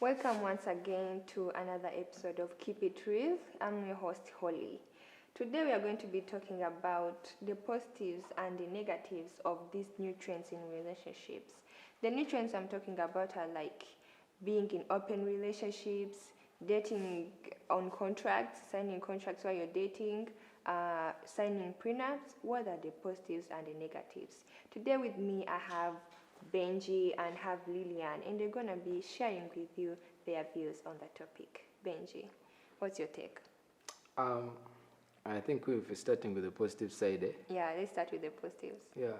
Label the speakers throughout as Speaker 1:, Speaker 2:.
Speaker 1: Welcome once again to another episode of Keep It Real. I'm your host, Holly. Today we are going to be talking about the positives and the negatives of these new trends in relationships. The new trends I'm talking about are like being in open relationships, dating on contracts, signing contracts while you're dating, signing prenups. What are the positives and the negatives? Today with me I have Benji and have Liliane, and they're gonna be sharing with you their views on the topic. Benji, what's your take?
Speaker 2: I think we're starting with the positive side.
Speaker 1: Yeah, let's start with the positives.
Speaker 2: Yeah,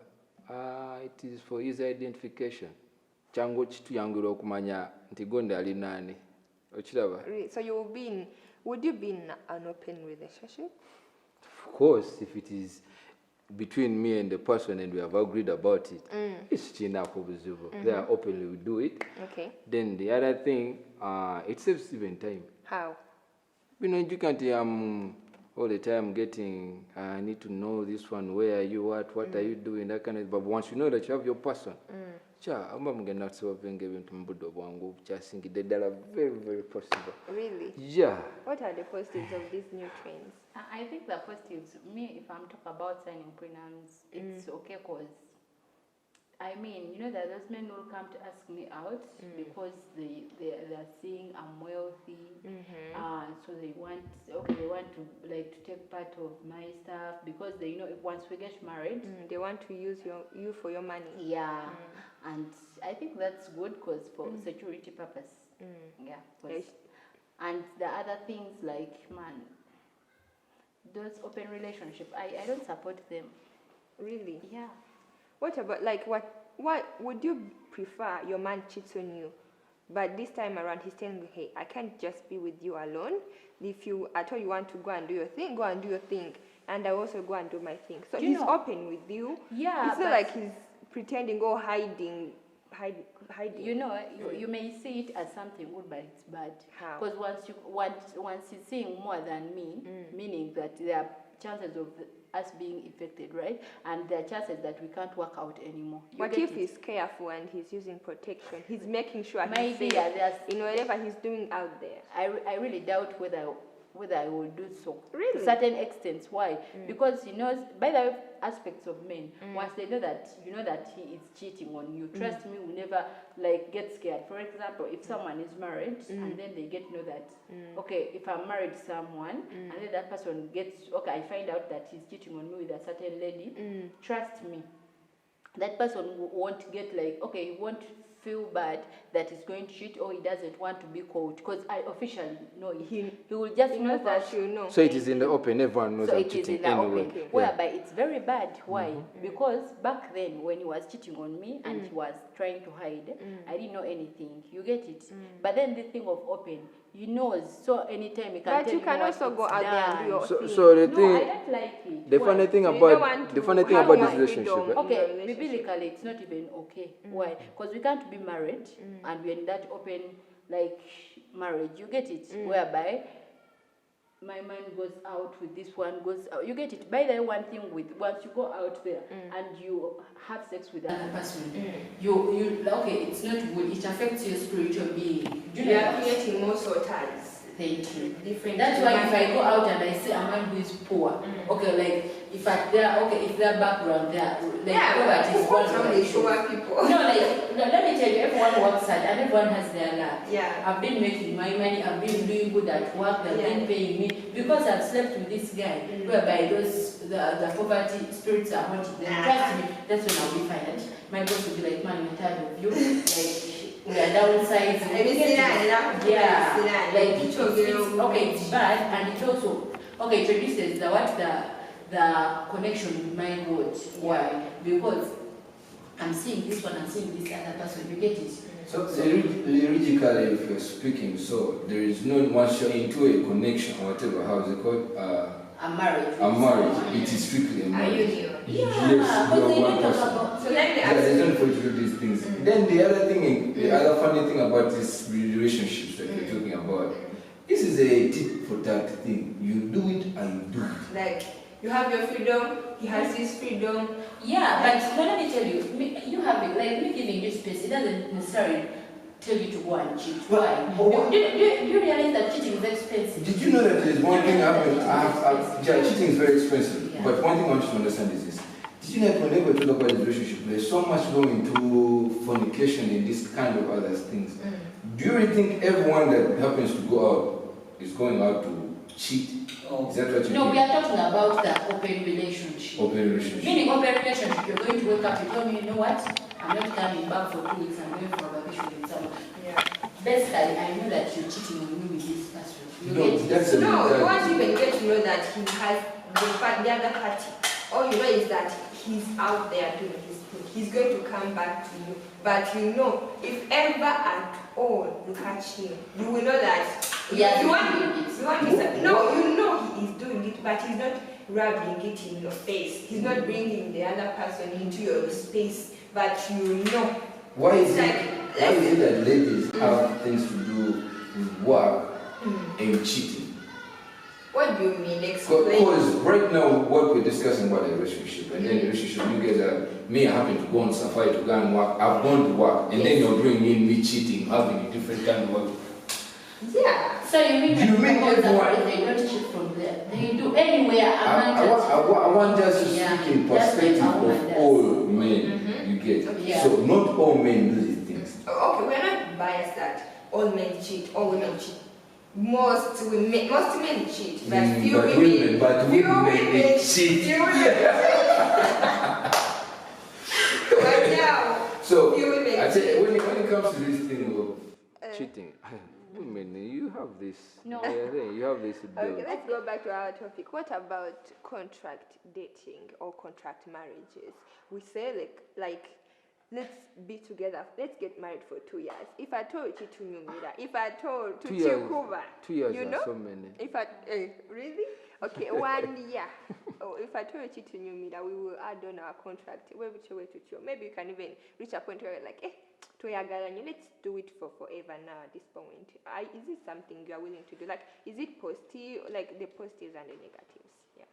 Speaker 2: it is for easy identification. Chango chituyambira okumanya nti gonda ali nani. Ochiraba?
Speaker 1: So would you be in an open relationship?
Speaker 2: Of course, if it is between me and the person and we have agreed about it, it's visible. They are openly we do it.
Speaker 1: Okay.
Speaker 2: Then the other thing, it saves even time.
Speaker 1: How?
Speaker 2: You can't all the time getting, I need to know this one, where are you at, what are you doing, that kind of. But once you know that you have your person, very, very possible.
Speaker 1: Really?
Speaker 2: Yeah.
Speaker 1: What are the positives of these new trends?
Speaker 3: I think the positives, if I'm talking about signing prenups, it's okay because, there are those men who come to ask me out because they're seeing I'm wealthy, so they want to take part of my stuff because they know if once we get married,
Speaker 1: they want to use you for your money.
Speaker 3: Yeah, and I think that's good because for security purpose. Yeah, and the other things those open relationships, I don't support them.
Speaker 1: Really?
Speaker 3: Yeah.
Speaker 1: What about what would you prefer your man cheats on you, but this time around he's telling you, hey, I can't just be with you alone. If you at all you want to go and do your thing, go and do your thing, and I also go and do my thing. So he's open with you.
Speaker 3: Yeah.
Speaker 1: It's not like he's pretending or hiding.
Speaker 3: You may see it as something good, but it's bad.
Speaker 1: How?
Speaker 3: Because once he's seeing more than me, meaning that there are chances of us being affected, right? And there are chances that we can't work out anymore.
Speaker 1: What if he's careful and he's using protection? He's making sure he's
Speaker 3: maybe
Speaker 1: safe in whatever he's doing out there.
Speaker 3: I really doubt whether I will do so.
Speaker 1: Really?
Speaker 3: To certain extents. Why? Because by the aspects of men, once they know that he is cheating on you, trust me, we never get scared. For example, if someone is married and then they get to know that okay, if I'm married to someone and then that person I find out that he's cheating on me with a certain lady, trust me, that person won't get he won't feel bad that he's going to cheat or he doesn't want to be caught because I officially know it. He will just know that
Speaker 1: you know.
Speaker 2: So it is in the open, everyone knows I'm cheating anyway.
Speaker 3: Okay. Whereby it's very bad. Why? Because back then when he was cheating on me and he was trying to hide, I didn't know anything. You get it? But then the thing of open, he knows. So anytime he can
Speaker 1: but you can also go out there and do your thing.
Speaker 2: So the thing,
Speaker 3: I don't like it.
Speaker 2: the funny thing about this relationship.
Speaker 3: Okay, biblically it's not even okay. Why? Because we can't be married and we're in that open marriage. You get it? Whereby my man goes out with this one, goes out. You get it? By the way, one thing with once you go out there and you have sex with another person, it's not good. It affects your spiritual being.
Speaker 1: You are creating more sultans.
Speaker 3: Thank you.
Speaker 1: Different.
Speaker 3: That's why if I go out and I see a man who is poor, if their background poverty is one of the
Speaker 1: people.
Speaker 3: No, let me tell you, everyone works hard and everyone has their luck.
Speaker 1: Yeah.
Speaker 3: I've been making my money, I've been doing good at work, they've been paying me because I've slept with this guy, whereby the poverty spirits are haunting them. Trust me, that's when I'll be fine. My boss will be like, man, I'm tired of you. We are downsizing. It's bad, and it also introduces the connection with my God. Why? Because I'm seeing this one, I'm seeing this other person. You get it?
Speaker 4: So logically, if you're speaking, so there is no once you're into a connection or whatever, how is it called?
Speaker 3: A marriage.
Speaker 4: A marriage. It is strictly a marriage.
Speaker 3: Yeah,
Speaker 4: yes, you are one person.
Speaker 1: So let me ask
Speaker 4: there's no for you to do these things. Then the other funny thing about this relationships that you're talking about, this is a tit for tat thing. You do it and you do it.
Speaker 1: Like you have your freedom, he has his freedom.
Speaker 3: Yeah, but let me tell you, you have it. Like me giving you space, it doesn't necessarily tell you to go and cheat. Why? Do you realize that cheating is expensive?
Speaker 4: Did you know that there's one thing happening? Yeah, cheating is very expensive.
Speaker 3: Yeah.
Speaker 4: But one thing I want you to understand is this. Did you know that whenever we talk about this relationship, there's so much going into fornication and this kind of other things. Do you really think everyone that happens to go out is going out to cheat? Is that what you
Speaker 3: No,
Speaker 4: think?
Speaker 3: we are talking about the open relationship.
Speaker 4: Open relationship.
Speaker 3: Meaning open relationship, you're going to wake up, you tell me, you know what? I'm not coming back for 2 weeks, I'm going for a vacation with someone. Yeah. Basically, I know that you're cheating on me with this person.
Speaker 1: No, you won't even get to know that he has the other party. All you know is that he's out there doing his thing. He's going to come back to you. But you know, if ever at all you catch him, you will know that you know he is doing it, but he's not rubbing it in your face. He's not bringing the other person into your space, but you know.
Speaker 4: Why is it that ladies have things to do with work and cheating?
Speaker 1: What do you mean? Explain.
Speaker 4: Because right now, what we're discussing about a relationship, and then the relationship, you guys are, me, I happen to go on safari to go and work, I've gone to work, and then you're bringing in me cheating, having a different kind of work.
Speaker 1: Yeah.
Speaker 3: So you mean everyone, they don't cheat from there? They do anywhere.
Speaker 4: I want just to speak in perspective of all men, you get.
Speaker 3: Yeah.
Speaker 4: So not all men do these things.
Speaker 1: Okay, we're not biased that all men cheat, all women cheat. Most men cheat, but few women
Speaker 4: cheat.
Speaker 1: But yeah,
Speaker 4: So
Speaker 1: few women
Speaker 4: I say,
Speaker 1: cheat.
Speaker 4: when it comes to this thing of
Speaker 2: Cheating. Women, you have this.
Speaker 3: No.
Speaker 2: You have this.
Speaker 1: Okay, let's go back to our topic. What about contract dating or contract marriages? We say like let's be together. Let's get married for 2 years. If I told you to Numira, if I told to
Speaker 2: 2 years.
Speaker 1: Chikuva,
Speaker 2: 2 years
Speaker 1: you
Speaker 2: are
Speaker 1: know?
Speaker 2: so many.
Speaker 1: If I really? Okay, 1 year. Oh, if I told you to Numira, we will add on our contract. Maybe you can even reach a point where you're like, let's do it for forever now at this point. Is this something you are willing to do? Like, is it positive, like the positives and the negatives? Yeah.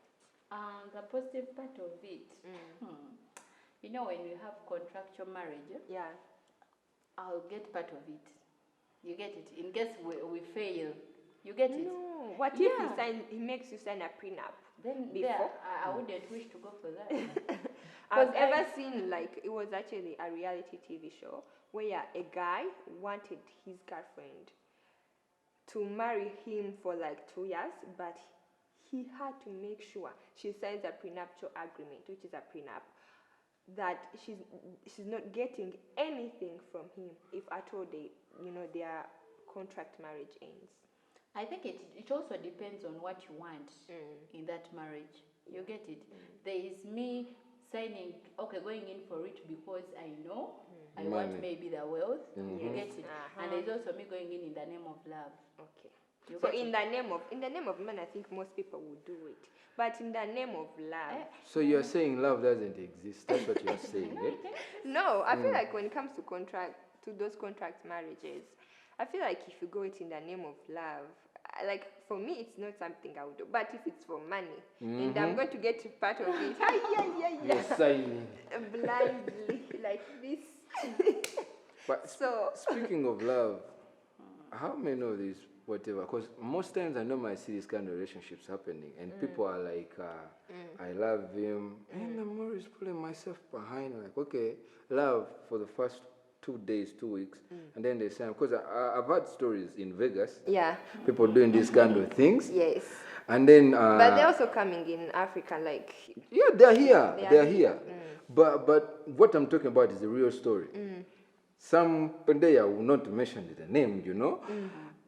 Speaker 3: The positive part of it. You know, when we have contractual marriage,
Speaker 1: Yeah.
Speaker 3: I'll get part of it. You get it? In case we fail, you get it?
Speaker 1: No. What if he makes you sign a prenup?
Speaker 3: Then
Speaker 1: Before?
Speaker 3: I wouldn't wish to go for that.
Speaker 1: I've ever seen, like, it was actually a reality TV show where a guy wanted his girlfriend to marry him for like 2 years, but he had to make sure she signs a prenuptial agreement, which is a prenup, that she's not getting anything from him if at all their contract marriage ends.
Speaker 3: I think it also depends on what you want in that marriage. You get it? There is me going in for it because I know I want maybe the wealth. You get it? And there's also me going in the name of love.
Speaker 1: Okay. So in the name of man, I think most people would do it. But in the name of love.
Speaker 2: So you're saying love doesn't exist? That's what you're saying, eh?
Speaker 1: No, I feel like when it comes to those contract marriages, I feel like if you go it in the name of love, like for me, it's not something I would do. But if it's for money, and I'm going to get part of it,
Speaker 2: You're signing.
Speaker 1: blindly like this.
Speaker 2: But speaking of love, how many of these whatever? Because most times I normally see these kind of relationships happening, and people are like, I love him, and I'm always pulling myself behind, like, okay, love for the first 2 days, 2 weeks, and then they say, because I've heard stories in Vegas, people doing these kind of things.
Speaker 1: Yes.
Speaker 2: And then,
Speaker 1: but they're also coming in Africa, like.
Speaker 2: Yeah, they're here. They're here. But what I'm talking about is the real story. Some Pandaya will not mention the name, you know.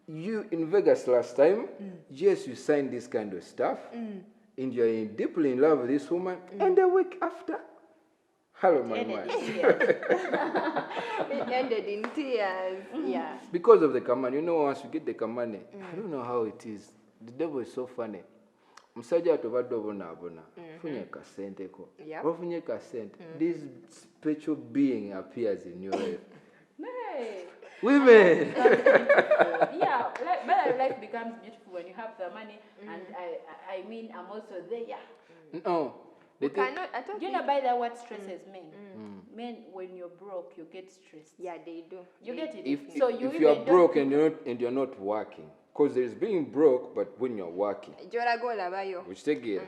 Speaker 2: You in Vegas last time, yes, you signed this kind of stuff, and you're deeply in love with this woman, and the week after, hello, my man.
Speaker 1: It ended in tears. Yeah.
Speaker 2: Because of the command, you know, once you get the command, I don't know how it is. The devil is so funny. Musajja tobadde obonaabona funye kasente ko ofunye kasente, this spiritual being appears in your life.
Speaker 3: Hey.
Speaker 2: Women.
Speaker 3: Yeah, but life becomes beautiful when you have the money, and I mean I'm also there.
Speaker 2: No, They
Speaker 1: We
Speaker 2: think,
Speaker 1: cannot. I don't
Speaker 3: Do you
Speaker 1: think.
Speaker 3: know by that what stresses men? Men, when you're broke, you get stressed.
Speaker 1: Yeah, they do.
Speaker 3: You get it.
Speaker 2: if
Speaker 3: So you
Speaker 2: if
Speaker 3: even
Speaker 2: you are
Speaker 3: don't
Speaker 2: broke
Speaker 3: think-
Speaker 2: and you're not working, because there's being broke, but when you're working,
Speaker 1: Jora go labayo
Speaker 2: which take it,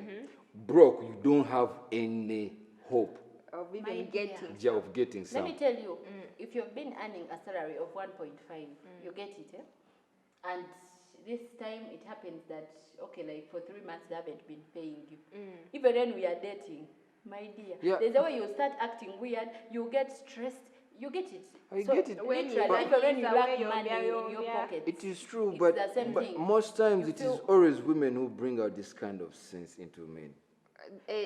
Speaker 2: broke, you don't have any hope
Speaker 1: of
Speaker 3: My
Speaker 1: even
Speaker 3: dear.
Speaker 1: getting.
Speaker 2: of getting
Speaker 3: Let me
Speaker 2: some.
Speaker 3: tell you, if you've been earning a salary of 1.5, you get it, and this time it happens that, okay, like for 3 months they haven't been paying you. Even when we are dating, my dear,
Speaker 2: Yeah.
Speaker 3: there's a way you start acting weird, you get stressed, you get it.
Speaker 2: I
Speaker 3: So
Speaker 2: get it.
Speaker 1: When you
Speaker 3: literally,
Speaker 1: lack
Speaker 3: even when you
Speaker 1: is
Speaker 3: lack
Speaker 1: away,
Speaker 3: money in your
Speaker 1: yeah.
Speaker 3: pocket,
Speaker 2: It is true,
Speaker 3: it's
Speaker 2: but,
Speaker 3: the same
Speaker 2: but
Speaker 3: thing.
Speaker 2: most times
Speaker 3: You
Speaker 2: it is
Speaker 3: feel-
Speaker 2: always women who bring out this kind of sense into men.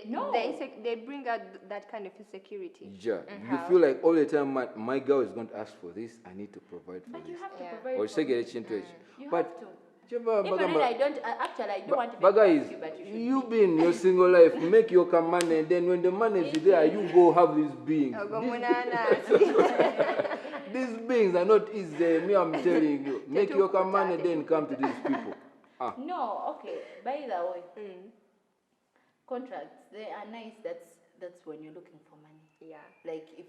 Speaker 3: No.
Speaker 1: They bring out that kind of insecurity.
Speaker 2: Yeah, you
Speaker 1: How?
Speaker 2: feel like all the time, my girl is going to ask for this, I need to provide for
Speaker 3: But you
Speaker 2: this.
Speaker 3: have to
Speaker 1: Yeah.
Speaker 3: provide
Speaker 2: Or
Speaker 3: for
Speaker 2: say get
Speaker 3: me.
Speaker 2: it into it.
Speaker 3: You
Speaker 2: But
Speaker 3: have to.
Speaker 2: Jeba,
Speaker 3: Even when
Speaker 2: Bagamba-
Speaker 3: I don't, actually, I don't want to
Speaker 2: but
Speaker 3: ask
Speaker 2: guys,
Speaker 3: you, but you should
Speaker 2: you
Speaker 3: be.
Speaker 2: be in your single life, make your command, and then when the man is there, you go have these beings. These beings are not easy. Me, I'm telling you. Make your command and then come to these people.
Speaker 3: No, okay. By the way, contracts, they are nice. That's when you're looking for money.
Speaker 1: Yeah.
Speaker 3: Like if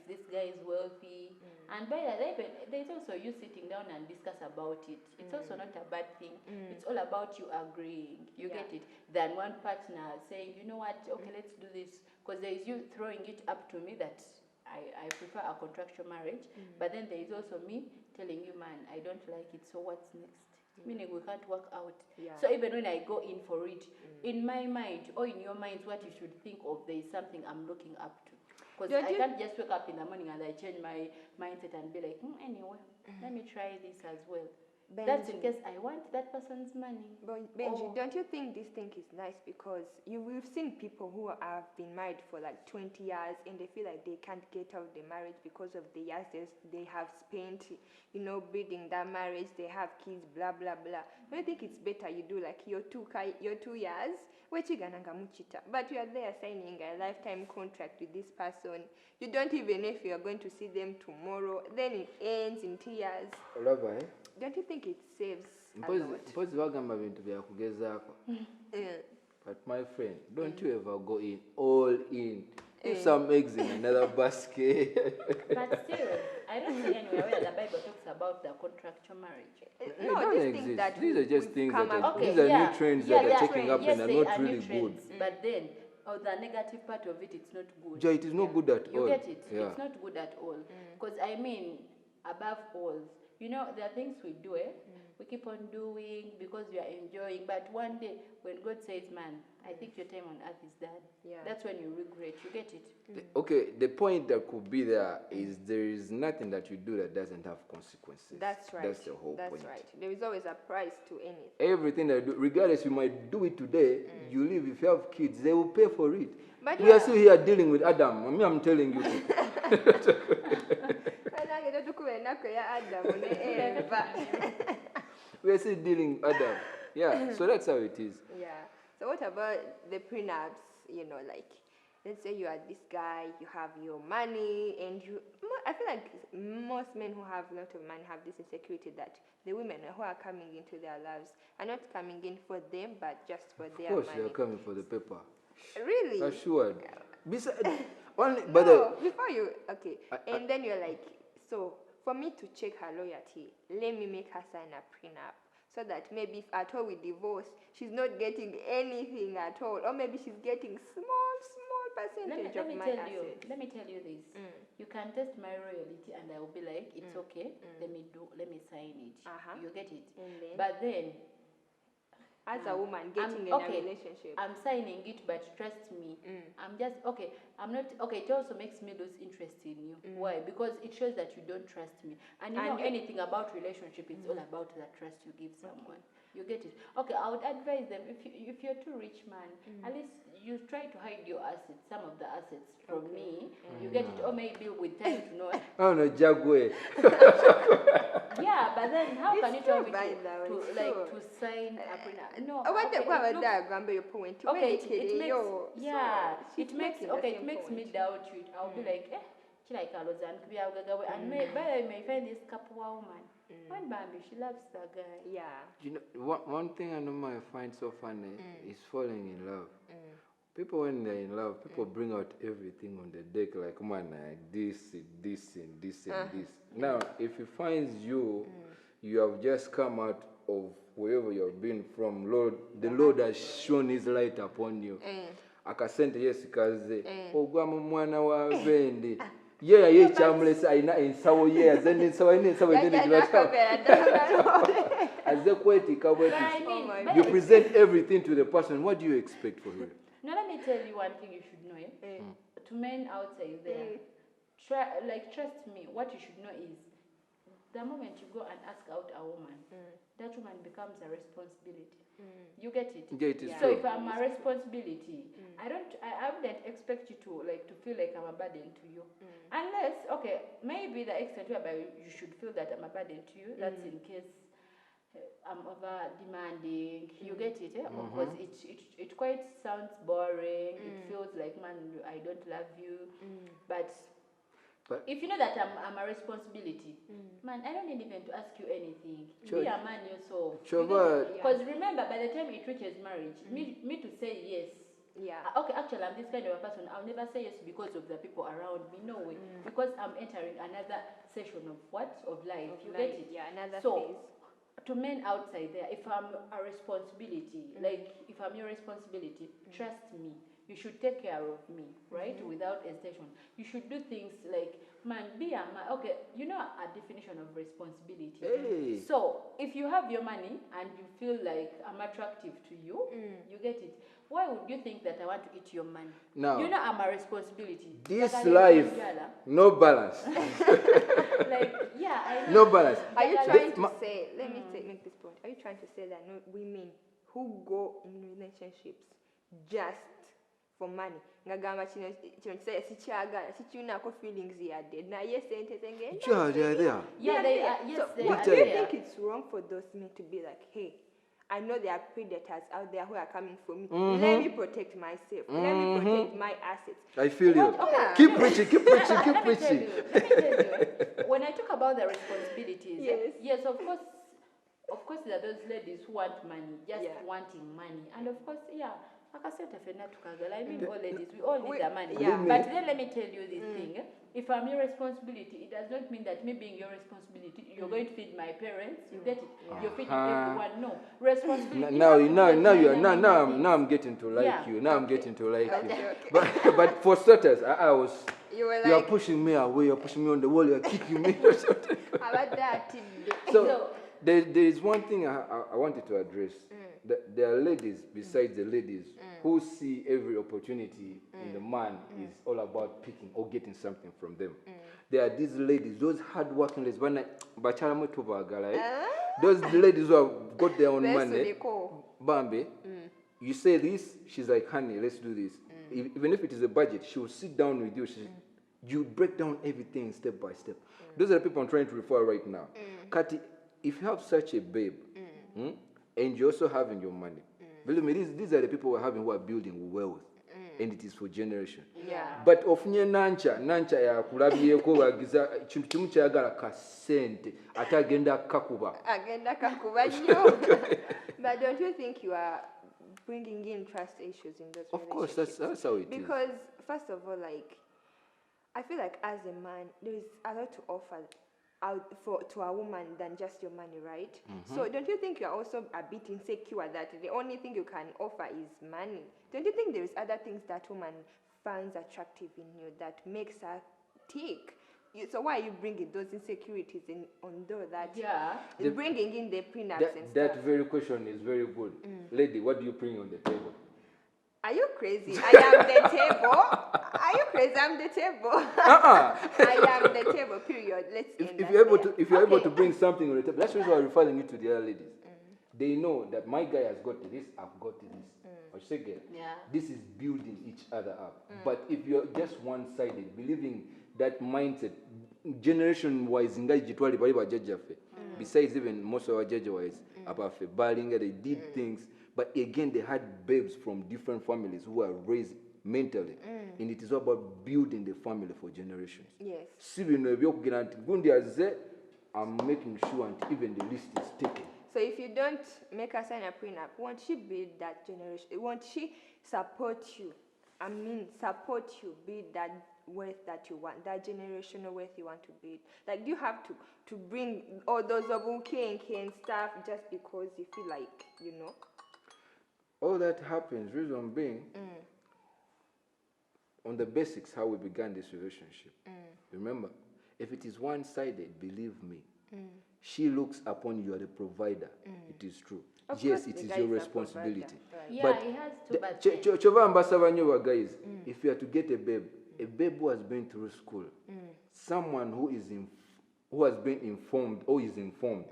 Speaker 3: this guy is wealthy, and by the way, there's also you sitting down and discuss about it. It's also not a bad thing. It's all about you agreeing. You
Speaker 1: Yeah.
Speaker 3: get it. Than one partner saying, you know what, okay, let's do this. Because there is you throwing it up to me that I prefer a contractual marriage, but then there is also me telling you, man, I don't like it. So what's next? Meaning we can't work out.
Speaker 1: Yeah.
Speaker 3: So even when I go in for it, in my mind or in your mind, what you should think of, there is something I'm looking up to. Because
Speaker 1: Don't
Speaker 3: I
Speaker 1: you-
Speaker 3: can't just wake up in the morning and I change my mindset and be like, anyway, let me try this as well. That's in case I want that person's money.
Speaker 1: Benji,
Speaker 3: Oh.
Speaker 1: don't you think this thing is nice because we've seen people who have been married for like 20 years and they feel like they can't get out of the marriage because of the years they have spent, building that marriage, they have kids, blah, blah, blah. Don't you think it's better you do like your 2 years, but you are there signing a lifetime contract with this person. You don't even know if you are going to see them tomorrow. Then it ends in tears.
Speaker 2: Olaba, eh?
Speaker 1: Don't you think it saves a lot?
Speaker 2: Mpozi bagamba bintu bya kugezaako. But my friend, don't you ever go in all in. Leave some eggs in another basket.
Speaker 3: But still, I don't see anywhere where the Bible talks about the contractual marriage.
Speaker 2: They
Speaker 1: No,
Speaker 2: don't
Speaker 1: these
Speaker 2: exist.
Speaker 1: things that
Speaker 2: These are just
Speaker 1: we've
Speaker 2: things
Speaker 1: come
Speaker 2: that
Speaker 1: up
Speaker 2: are,
Speaker 1: with.
Speaker 2: these are
Speaker 3: yeah.
Speaker 2: new trends
Speaker 3: Yeah,
Speaker 2: that
Speaker 3: they
Speaker 2: are
Speaker 3: are
Speaker 2: taking
Speaker 3: trends.
Speaker 2: up
Speaker 3: Yes,
Speaker 2: and are
Speaker 3: they
Speaker 2: not
Speaker 3: new
Speaker 2: really good.
Speaker 3: trends, but then the negative part of it, it's not good.
Speaker 2: Yeah, it is not good at all.
Speaker 3: You get it?
Speaker 2: Yeah.
Speaker 3: It's not good at all. Because I mean, above all, there are things we do, we keep on doing because we are enjoying. But one day, when God says, man, I think your time on earth is done, that's when you regret. You get it?
Speaker 2: Okay, the point that could be there is there is nothing that you do that doesn't have consequences.
Speaker 1: That's right.
Speaker 2: That's the whole point.
Speaker 1: That's right. There is always a price to anything.
Speaker 2: Everything that you do, regardless, you might do it today, you live, if you have kids, they will pay for it.
Speaker 1: But
Speaker 2: We are still here dealing with Adam. I mean, I'm telling you. We are still dealing with Adam. Yeah, so that's how it is.
Speaker 1: Yeah. So what about the prenups? Like, let's say you are this guy, you have your money, and I feel like most men who have a lot of money have this insecurity that the women who are coming into their lives are not coming in for them, but just for their
Speaker 2: Of course,
Speaker 1: money.
Speaker 2: they are coming for the paper.
Speaker 1: Really?
Speaker 2: Assured. Besides, only,
Speaker 1: Before you, okay, and then you're like, so for me to check her loyalty, let me make her sign a prenup. So that maybe if at all we divorce, she's not getting anything at all. Or maybe she's getting small percentage of my assets.
Speaker 3: Let me tell you this. You can test my loyalty and I will be like, it's okay, let me sign it. You get it?
Speaker 1: And then,
Speaker 3: But then,
Speaker 1: as a woman getting in a relationship,
Speaker 3: I'm signing it, but trust me, I'm just, I'm not, it also makes me lose interest in you. Why? Because it shows that you don't trust me. And anything about relationship, it's all about the trust you give someone. You get it? Okay, I would advise them, if you're too rich, man, at least you try to hide your assets, some of the assets from me. You get it? Or maybe with time to know.
Speaker 2: oh no, Jaguar.
Speaker 3: Yeah, but then how can you tell me
Speaker 1: by the way,
Speaker 3: to sign a prenup? No.
Speaker 1: I want
Speaker 3: okay,
Speaker 1: to have a
Speaker 3: it looks-
Speaker 1: diagram by your point.
Speaker 3: Okay, it
Speaker 1: it
Speaker 3: makes me doubt you. I'll be like, and I may find this couple woman. When Bambi, she loves the guy.
Speaker 1: Yeah.
Speaker 2: You know, one thing I know I find so funny is falling in love. People, when they're in love, people bring out everything on the deck, like, man, this, and this, and this. Now, if he finds you, you have just come out of wherever you have been from, Lord, the Lord has shown his light upon you. Akasente Yesu kaze, ogwama mwana wa Bende. Yeah, yeah, chamless, I know in Sawo years, and in Sawo, as the poetic, you present everything to the person. What do you expect for him?
Speaker 3: Now, let me tell you one thing you should know. To men outside there, trust me, what you should know is the moment you go and ask out a woman, that woman becomes a responsibility. You get it?
Speaker 2: Yeah, it is
Speaker 3: so
Speaker 2: true.
Speaker 3: if I'm a responsibility, I wouldn't expect you to feel like I'm a burden to you. Unless, okay, maybe the extent whereby you should feel that I'm a burden to you, that's in case I'm over demanding. You get it? Because it quite sounds boring. It feels like, man, I don't love you. But if you know that I'm a responsibility, man, I don't need even to ask you anything. Be a man yourself. Because remember, by the time it reaches marriage, me to say yes. Yeah. Okay, actually, I'm this kind of a person. I'll never say yes because of the people around me. No way. Because I'm entering another session of what? Of life. You get it?
Speaker 1: Yeah, another
Speaker 3: phase. To men outside there, if I'm a responsibility, if I'm your responsibility, trust me. You should take care of me, right? Without hesitation. You should do things like, man, be a man. Okay, you know a definition of responsibility.
Speaker 2: Hey.
Speaker 3: So, if you have your money and you feel like I'm attractive to you, you get it. Why would you think that I want to eat your money?
Speaker 2: No.
Speaker 3: You know I'm a responsibility.
Speaker 2: This life, no balance. No balance.
Speaker 1: Are you trying to say, let me make this point. Are you trying to say that no women who go in relationships just for money, ngagamba kino kisaya sikyagala sikyunako feelings yadde naye sente zengenda
Speaker 3: they are.
Speaker 1: Do you think it's wrong for those men to be like, hey, I know there are predators out there who are coming for me. Let me protect myself. Let me protect my assets.
Speaker 2: I feel you. Yeah. Keep preaching.
Speaker 3: Let me tell you. When I talk about the responsibilities, yes, of course, there are those ladies who want money, just wanting money, and of course, I mean, all ladies, we all need the money. But then let me tell you this thing. If I'm your responsibility, it does not mean that me being your responsibility, you're going to feed my parents. You get it? You're feeding everyone. No. Responsibility.
Speaker 2: Now I'm getting to like you. Now I'm getting to like you. But for starters, you are pushing me away. You're pushing me on the wall. You're kicking me. So there is one thing I wanted to address. There are ladies besides the ladies who see every opportunity in the man is all about picking or getting something from them. There are these ladies, those hard-working ladies. Those ladies who have got their own money. Bambi, you say this, she's like, honey, let's do this. Even if it is a budget, she will sit down with you. You break down everything step by step. Those are the people I'm trying to refer right now. Kati, if you have such a babe, and you're also having your money, believe me, these are the people who are building wealth, and it is for generation. But ofunye nancha ya kulabyeko bagiza kintu kimu kyagala ka sente ate agenda kakuba
Speaker 1: nnyo. But don't you think you are bringing in trust issues in those relationships?
Speaker 2: Of course, that's how it is.
Speaker 1: Because first of all, like, I feel like as a man, there is a lot to offer to a woman than just your money, right? So don't you think you're also a bit insecure that the only thing you can offer is money? Don't you think there is other things that woman finds attractive in you that makes her tick? So why are you bringing those insecurities in on that? Bringing in the prenups and stuff.
Speaker 2: That very question is very good. Lady, what do you bring on the table?
Speaker 1: Are you crazy? I am the table. Are you crazy? I'm the table. I am the table, period.
Speaker 2: If you're able to bring something on the table, that's why I'm referring you to the other ladies. They know that my guy has got this, I've got this. This is building each other up. But if you're just one-sided, believing that mindset, generation-wise, besides even most of our judge-wise, about Balinga, they did things. But again, they had babes from different families who were raised mentally. And it is all about building the family for generations.
Speaker 1: Yes.
Speaker 2: I'm making sure and even the list is taken.
Speaker 1: So if you don't make her sign a prenup, won't she build that generation? Won't she support you support you, build that wealth that you want, that generational wealth you want to build. Like, do you have to bring all those obuke and stuff just because you feel like,
Speaker 2: All that happens, reason being, on the basics, how we began this relationship. Remember, if it is one-sided, believe me, she looks upon you as a provider. It is true. Yes, it is your responsibility.
Speaker 3: Right. Yeah,
Speaker 2: but
Speaker 3: he has to. But
Speaker 2: guys, if you are to get a babe who has been through school, someone who has been informed or is informed,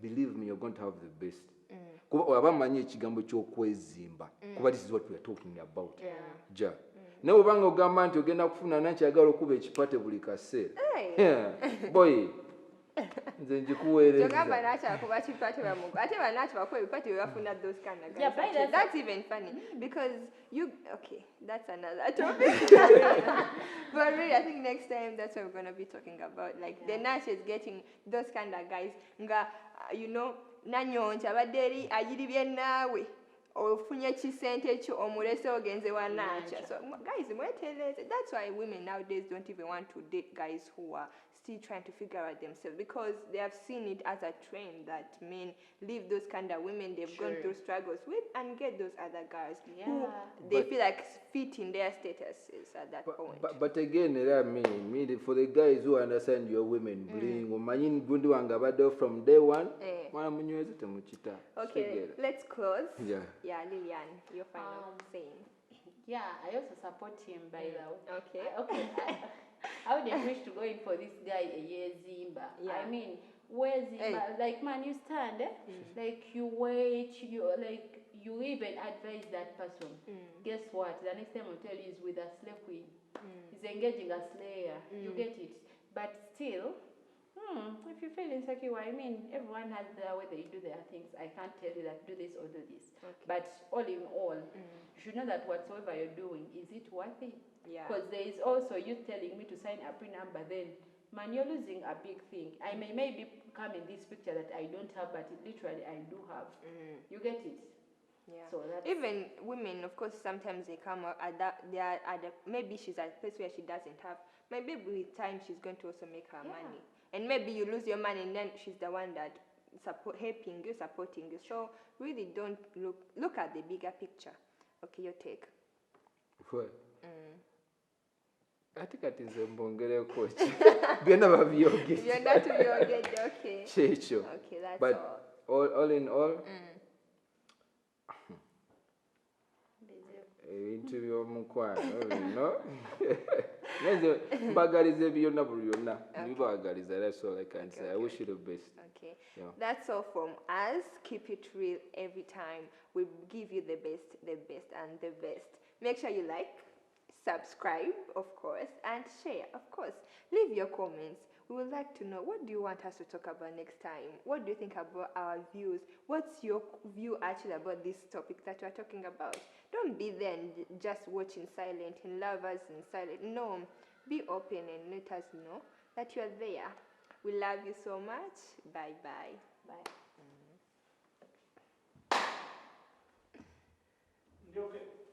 Speaker 2: believe me, you're going to have the best. This is what we are talking about. Ja. Nawe banga ogamba nti ogenda kufuna nakyagala okuba ekipate buli kaseera. Boy. Nze njikuweereza.
Speaker 1: Togamba nakyakuba kipate bamugo. Ate banaki bakuba ebipate bafuna those kind of guys.
Speaker 3: Yeah, but
Speaker 1: that's even funny because that's another topic. But really, I think next time that's what we're going to be talking about. Like the Nash is getting those kind of guys. Nanyoncha baderi ajiribye nawe. Ofunye chisente ekyo omulese ogenze wa nacha. So guys, that's why women nowadays don't even want to date guys who are still trying to figure out themselves, because they have seen it as a trend that men leave those kind of women they've gone through struggles with and get those other guys who they feel like fit in their statuses at that point.
Speaker 2: But again, for the guys who understand your women, from day one,
Speaker 1: okay, let's close.
Speaker 2: Yeah,
Speaker 1: Liliane, your final saying.
Speaker 3: Yeah, I also support him, by the way.
Speaker 1: Okay.
Speaker 3: I wouldn't wish to go in for this guy a year Zimba.
Speaker 1: Yeah.
Speaker 3: I mean, where Zimba? Like, man, you stand, like you wait, you even advise that person. Guess what? The next time I'll tell you is with a slave queen. He's engaging a slayer. You get it? But still, if you feel insecure, I mean, everyone has their way they do their things. I can't tell you that do this or do this. Okay. But all in all, you should know that whatsoever you're doing, is it worth it?
Speaker 1: Yeah.
Speaker 3: Because there is also you telling me to sign a Prenups, but then, man, you're losing a big thing. I may maybe come in this picture that I don't have, but literally I do have. You get it?
Speaker 1: Yeah.
Speaker 3: So that's
Speaker 1: even women, of course, sometimes they come out maybe she's at a place where she doesn't have. Maybe with time she's going to also make her money. And maybe you lose your money and then she's the one that supporting you. So really don't look at the bigger picture. Okay, your take.
Speaker 2: What? I think that is a bongere coach. Byonna
Speaker 1: tubyogedde, okay.
Speaker 2: Checho.
Speaker 1: Okay, that's
Speaker 2: but all in all, ebintu by'omukwano mbagaliza byonna buli byonna bibagaliza. That's all I can say. I wish you the best.
Speaker 1: Okay. Yeah. That's all from us. Keep it real every time. We give you the best and the best. Make sure you like, subscribe, of course, and share, of course. Leave your comments. We would like to know, what do you want us to talk about next time? What do you think about our views? What's your view actually about this topic that we're talking about? Don't be there and just watch in silent and love us in silent. No, be open and let us know that you're there. We love you so much. Bye-bye.
Speaker 3: Bye.
Speaker 5: Okay.